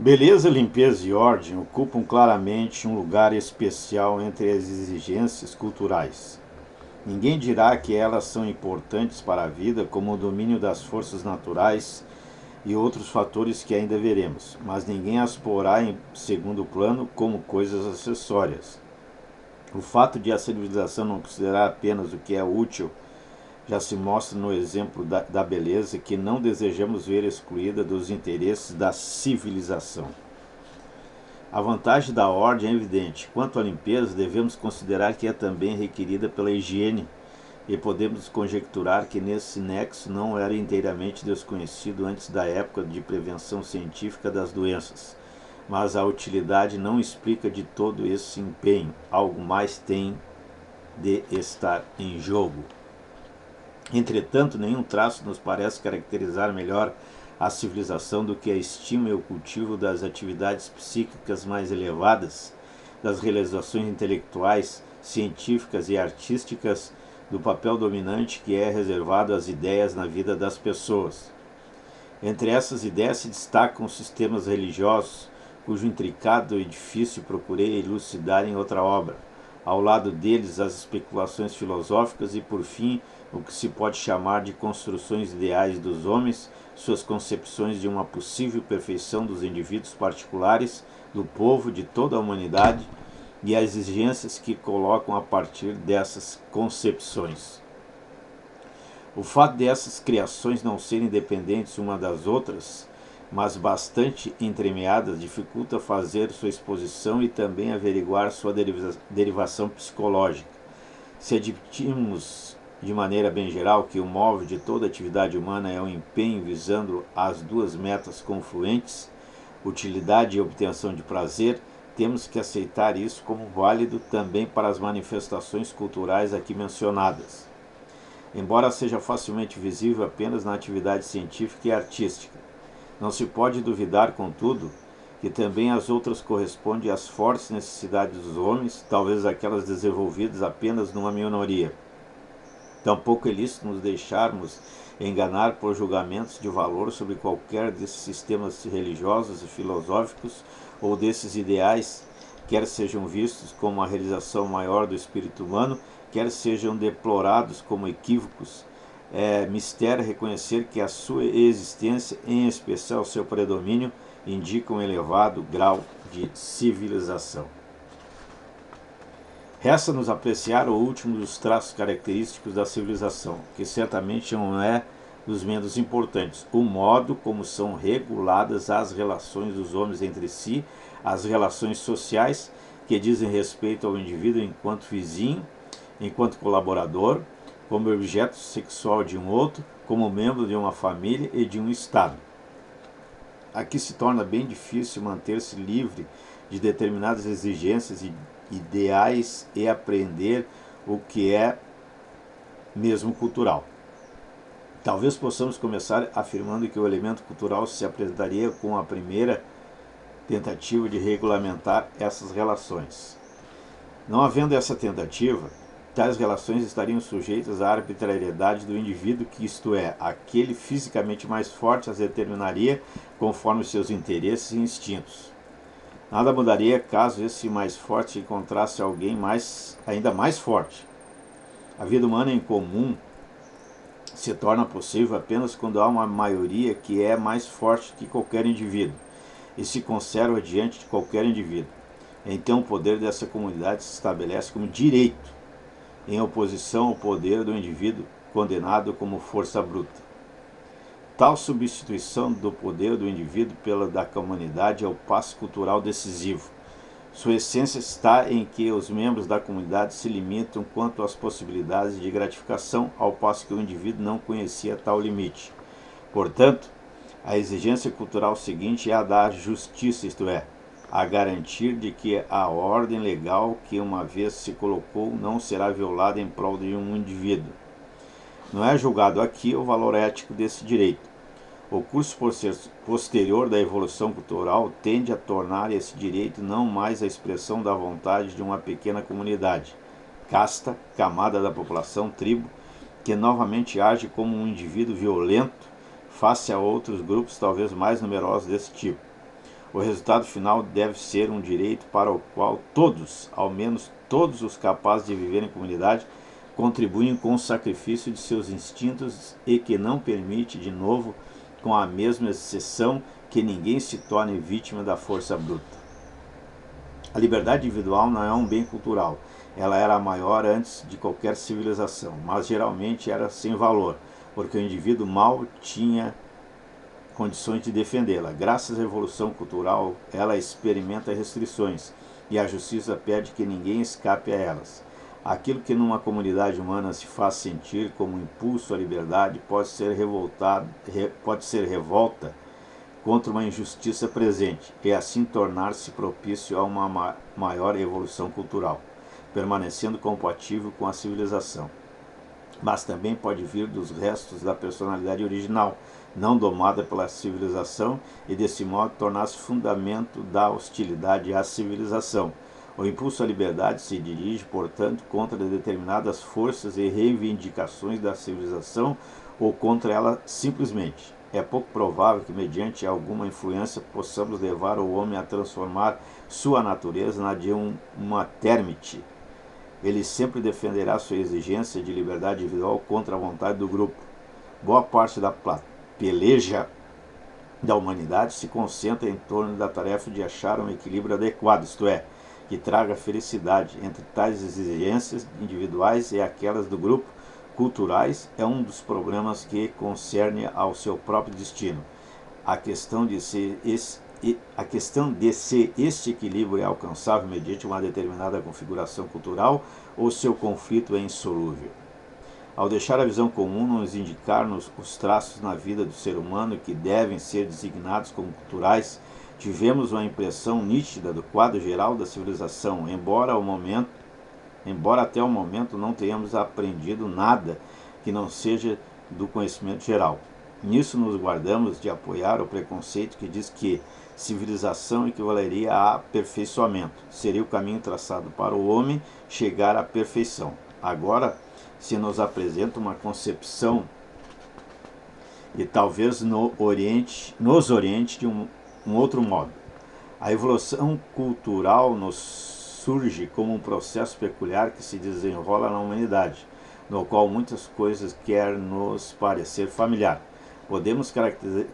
Beleza, limpeza e ordem ocupam claramente um lugar especial entre as exigências culturais. Ninguém dirá que elas são importantes para a vida, como o domínio das forças naturais e outros fatores que ainda veremos, mas ninguém as porá em segundo plano como coisas acessórias. O fato de a civilização não considerar apenas o que é útil já se mostra no exemplo da beleza que não desejamos ver excluída dos interesses da civilização. A vantagem da ordem é evidente. Quanto à limpeza, devemos considerar que é também requerida pela higiene, e podemos conjecturar que nesse nexo não era inteiramente desconhecido antes da época de prevenção científica das doenças. Mas a utilidade não explica de todo esse empenho. Algo mais tem de estar em jogo. Entretanto, nenhum traço nos parece caracterizar melhor a civilização do que a estima e o cultivo das atividades psíquicas mais elevadas, das realizações intelectuais, científicas e artísticas, do papel dominante que é reservado às ideias na vida das pessoas. Entre essas ideias se destacam os sistemas religiosos, cujo intricado edifício procurei elucidar em outra obra. Ao lado deles, as especulações filosóficas e, por fim, o que se pode chamar de construções ideais dos homens, suas concepções de uma possível perfeição dos indivíduos particulares, do povo, de toda a humanidade, e as exigências que colocam a partir dessas concepções. O fato dessas criações não serem dependentes uma das outras, mas bastante entremeadas, dificulta fazer sua exposição e também averiguar sua derivação psicológica. Se admitimos de maneira bem geral que o móvel de toda atividade humana é o empenho visando as duas metas confluentes, utilidade e obtenção de prazer, temos que aceitar isso como válido também para as manifestações culturais aqui mencionadas, embora seja facilmente visível apenas na atividade científica e artística. Não se pode duvidar, contudo, que também as outras correspondem às fortes necessidades dos homens, talvez aquelas desenvolvidas apenas numa minoria. Tampouco é lícito nos deixarmos enganar por julgamentos de valor sobre qualquer desses sistemas religiosos e filosóficos ou desses ideais, quer sejam vistos como a realização maior do espírito humano, quer sejam deplorados como equívocos. É mistério reconhecer que a sua existência, em especial seu predomínio, indica um elevado grau de civilização. Resta-nos apreciar o último dos traços característicos da civilização, que certamente não é dos menos importantes: o modo como são reguladas as relações dos homens entre si, as relações sociais que dizem respeito ao indivíduo enquanto vizinho, enquanto colaborador, como objeto sexual de um outro, como membro de uma família e de um Estado. Aqui se torna bem difícil manter-se livre de determinadas exigências e ideais e aprender o que é mesmo cultural. Talvez possamos começar afirmando que o elemento cultural se apresentaria com a primeira tentativa de regulamentar essas relações. Não havendo essa tentativa, tais relações estariam sujeitas à arbitrariedade do indivíduo que, isto é, aquele fisicamente mais forte as determinaria conforme seus interesses e instintos. Nada mudaria caso esse mais forte encontrasse alguém ainda mais forte. A vida humana em comum se torna possível apenas quando há uma maioria que é mais forte que qualquer indivíduo e se conserva diante de qualquer indivíduo. Então o poder dessa comunidade se estabelece como direito, em oposição ao poder do indivíduo condenado como força bruta. Tal substituição do poder do indivíduo pela da comunidade é o passo cultural decisivo. Sua essência está em que os membros da comunidade se limitam quanto às possibilidades de gratificação, ao passo que o indivíduo não conhecia tal limite. Portanto, a exigência cultural seguinte é a da justiça, isto é, a garantir de que a ordem legal que uma vez se colocou não será violada em prol de um indivíduo. Não é julgado aqui o valor ético desse direito. O curso posterior da evolução cultural tende a tornar esse direito não mais a expressão da vontade de uma pequena comunidade, casta, camada da população, tribo, que novamente age como um indivíduo violento face a outros grupos talvez mais numerosos desse tipo. O resultado final deve ser um direito para o qual todos, ao menos todos os capazes de viver em comunidade, contribuem com o sacrifício de seus instintos e que não permite, de novo, com a mesma exceção, que ninguém se torne vítima da força bruta. A liberdade individual não é um bem cultural. Ela era maior antes de qualquer civilização, mas geralmente era sem valor, porque o indivíduo mal tinha condições de defendê-la. Graças à evolução cultural, ela experimenta restrições, e a justiça pede que ninguém escape a elas. Aquilo que numa comunidade humana se faz sentir como impulso à liberdade pode ser revolta contra uma injustiça presente, e assim tornar-se propício a uma maior evolução cultural, permanecendo compatível com a civilização. Mas também pode vir dos restos da personalidade original, não domada pela civilização, e desse modo tornar-se fundamento da hostilidade à civilização. O impulso à liberdade se dirige, portanto, contra determinadas forças e reivindicações da civilização ou contra ela simplesmente. É pouco provável que, mediante alguma influência, possamos levar o homem a transformar sua natureza na de uma térmite. Ele sempre defenderá sua exigência de liberdade individual contra a vontade do grupo. Boa parte da peleja da humanidade se concentra em torno da tarefa de achar um equilíbrio adequado, isto é, que traga felicidade entre tais exigências individuais e aquelas do grupo. Culturais é um dos problemas que concerne ao seu próprio destino. A questão de se este equilíbrio é alcançável mediante uma determinada configuração cultural ou seu conflito é insolúvel. Ao deixar a visão comum nos indicar-nos os traços na vida do ser humano que devem ser designados como culturais, tivemos uma impressão nítida do quadro geral da civilização, embora até o momento não tenhamos aprendido nada que não seja do conhecimento geral. Nisso nos guardamos de apoiar o preconceito que diz que civilização equivaleria a aperfeiçoamento. Seria o caminho traçado para o homem chegar à perfeição. Agora se nos apresenta uma concepção e talvez nos oriente de um outro modo. A evolução cultural nos surge como um processo peculiar que se desenrola na humanidade, no qual muitas coisas quer nos parecer familiar. Podemos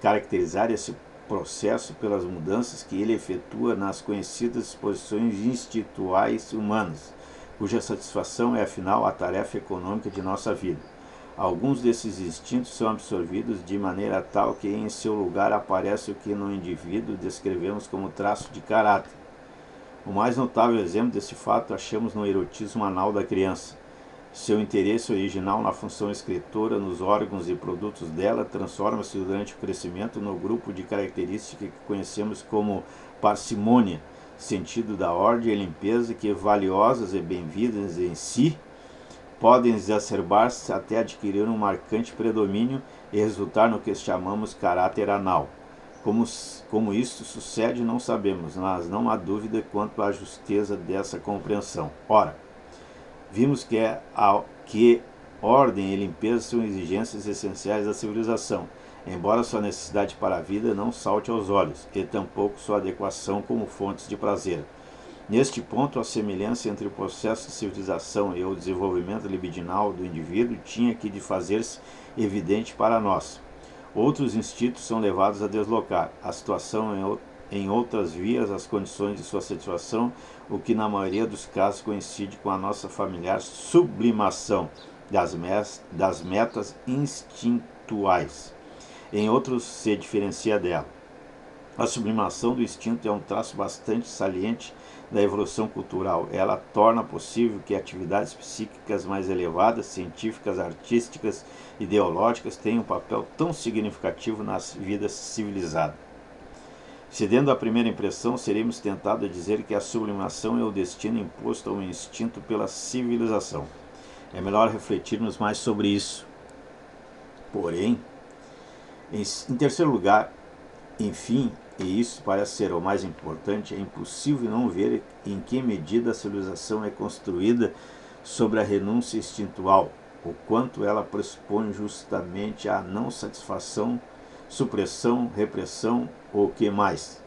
caracterizar esse processo pelas mudanças que ele efetua nas conhecidas disposições instintuais humanas, cuja satisfação é, afinal, a tarefa econômica de nossa vida. Alguns desses instintos são absorvidos de maneira tal que em seu lugar aparece o que no indivíduo descrevemos como traço de caráter. O mais notável exemplo desse fato achamos no erotismo anal da criança. Seu interesse original na função escritora, nos órgãos e produtos dela, transforma-se durante o crescimento no grupo de características que conhecemos como parcimônia, sentido da ordem e limpeza, que, valiosas e bem-vindas em si, podem exacerbar-se até adquirir um marcante predomínio e resultar no que chamamos caráter anal. Como isto sucede, não sabemos, mas não há dúvida quanto à justeza dessa compreensão. Ora, vimos que ordem e limpeza são exigências essenciais da civilização, embora sua necessidade para a vida não salte aos olhos, e tampouco sua adequação como fontes de prazer. Neste ponto, a semelhança entre o processo de civilização e o desenvolvimento libidinal do indivíduo tinha que de fazer-se evidente para nós. Outros instintos são levados a deslocar a situação em outras vias, as condições de sua satisfação, o que na maioria dos casos coincide com a nossa familiar sublimação das metas instintuais. Em outros se diferencia dela. A sublimação do instinto é um traço bastante saliente da evolução cultural. Ela torna possível que atividades psíquicas mais elevadas, científicas, artísticas, ideológicas tenham um papel tão significativo na vida civilizada. Cedendo à primeira impressão, seremos tentados a dizer que a sublimação é o destino imposto ao instinto pela civilização. É melhor refletirmos mais sobre isso. Porém, em terceiro lugar, enfim, e isso parece ser o mais importante, é impossível não ver em que medida a civilização é construída sobre a renúncia instintual, o quanto ela pressupõe justamente a não satisfação, supressão, repressão ou o que mais.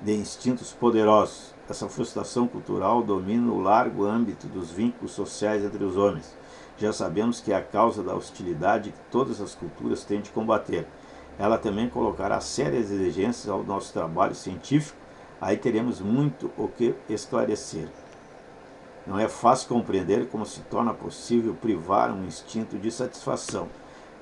de instintos poderosos. Essa frustração cultural domina o largo âmbito dos vínculos sociais entre os homens. Já sabemos que é a causa da hostilidade que todas as culturas têm de combater. Ela também colocará sérias exigências ao nosso trabalho científico. Aí teremos muito o que esclarecer. Não é fácil compreender como se torna possível privar um instinto de satisfação.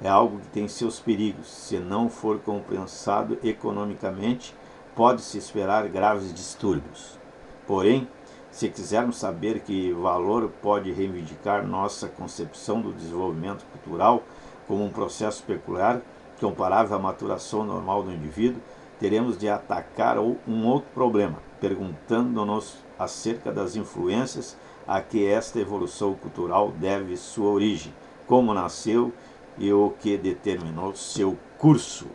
É algo que tem seus perigos. Se não for compensado economicamente, pode-se esperar graves distúrbios. Porém, se quisermos saber que valor pode reivindicar nossa concepção do desenvolvimento cultural como um processo peculiar, comparável à maturação normal do indivíduo, teremos de atacar um outro problema, perguntando-nos acerca das influências a que esta evolução cultural deve sua origem, como nasceu e o que determinou seu curso.